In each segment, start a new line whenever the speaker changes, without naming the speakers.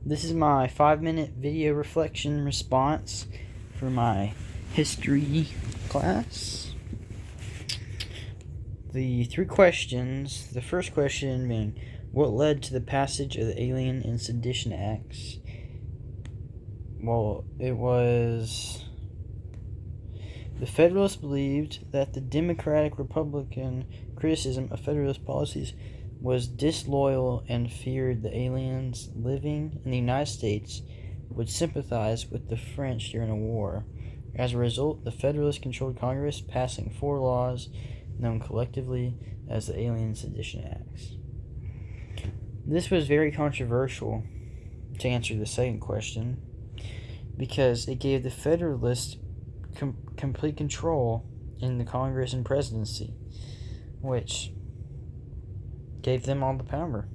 This is my 5-minute video reflection response for my history class. The 3 questions, the first question being, what led to the passage of the Alien and Sedition Acts? Well, it was... The Federalists believed that the Democratic-Republican criticism of Federalist policies was disloyal and feared the aliens living in the United States would sympathize with the French during a war. As a result, the Federalists controlled Congress, passing 4 laws known collectively as the Alien Sedition Acts. This was very controversial, to answer the second question, because it gave the Federalists complete control in the Congress and presidency, which gave them all the power.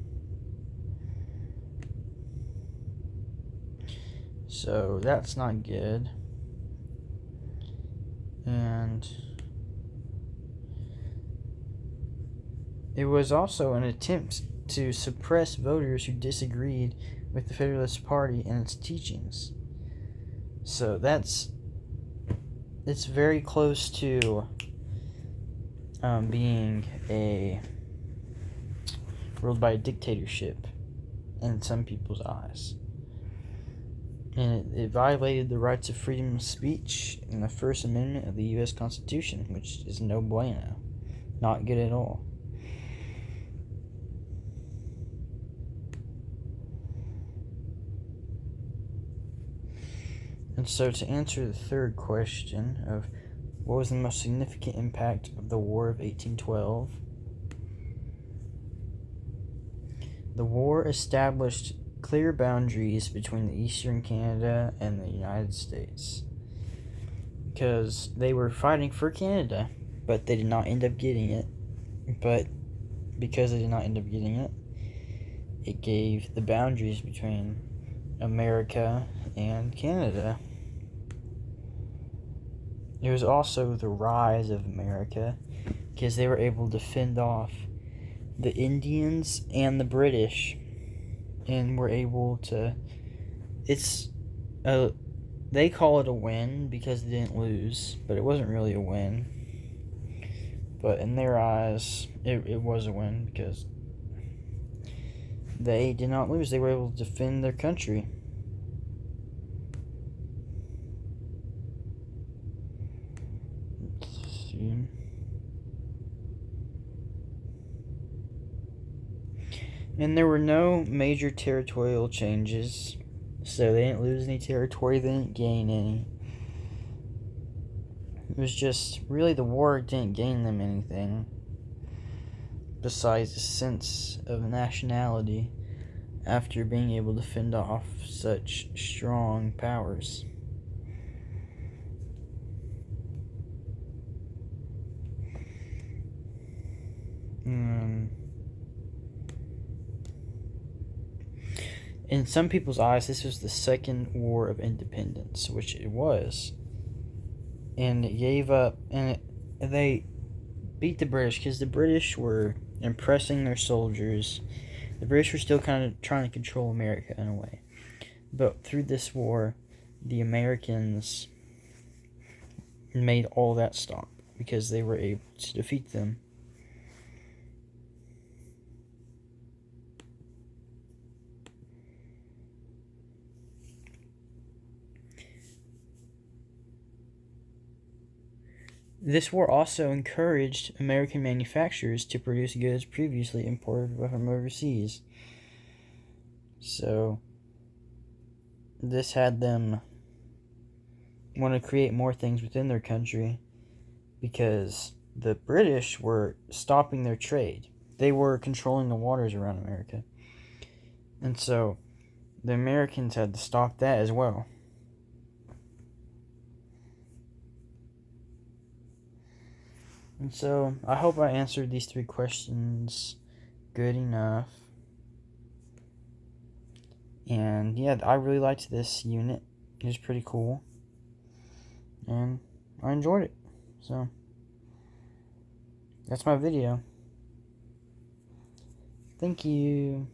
So that's not good. And it was also an attempt to suppress voters who disagreed with the Federalist Party and its teachings. So it's very close to being ruled by a dictatorship in some people's eyes. And it violated the rights of freedom of speech in the First Amendment of the U.S. Constitution, which is no bueno. Not good at all. And so to answer the third question of what was the most significant impact of the War of 1812, the war established clear boundaries between the Eastern Canada and the United States, because they were fighting for Canada, but they did not end up getting it. But because they did not end up getting it, it gave the boundaries between America and Canada. It was also the rise of America, because they were able to fend off the Indians and the British, and were able to... they call it a win because they didn't lose, but it wasn't really a win. But in their eyes, it was a win because they did not lose. They were able to defend their country. Let's see. And there were no major territorial changes, so they didn't lose any territory, they didn't gain any. It was just, really, the war didn't gain them anything besides a sense of nationality after being able to fend off such strong powers. In some people's eyes, this was the Second War of Independence, which it was. And it gave up, and they beat the British because the British were impressing their soldiers. The British were still kind of trying to control America in a way. But through this war, the Americans made all that stop because they were able to defeat them. This war also encouraged American manufacturers to produce goods previously imported from overseas. So, this had them want to create more things within their country because the British were stopping their trade. They were controlling the waters around America. And so, the Americans had to stop that as well. And so, I hope I answered these 3 questions good enough. And yeah, I really liked this unit. It was pretty cool. And I enjoyed it. So, that's my video. Thank you.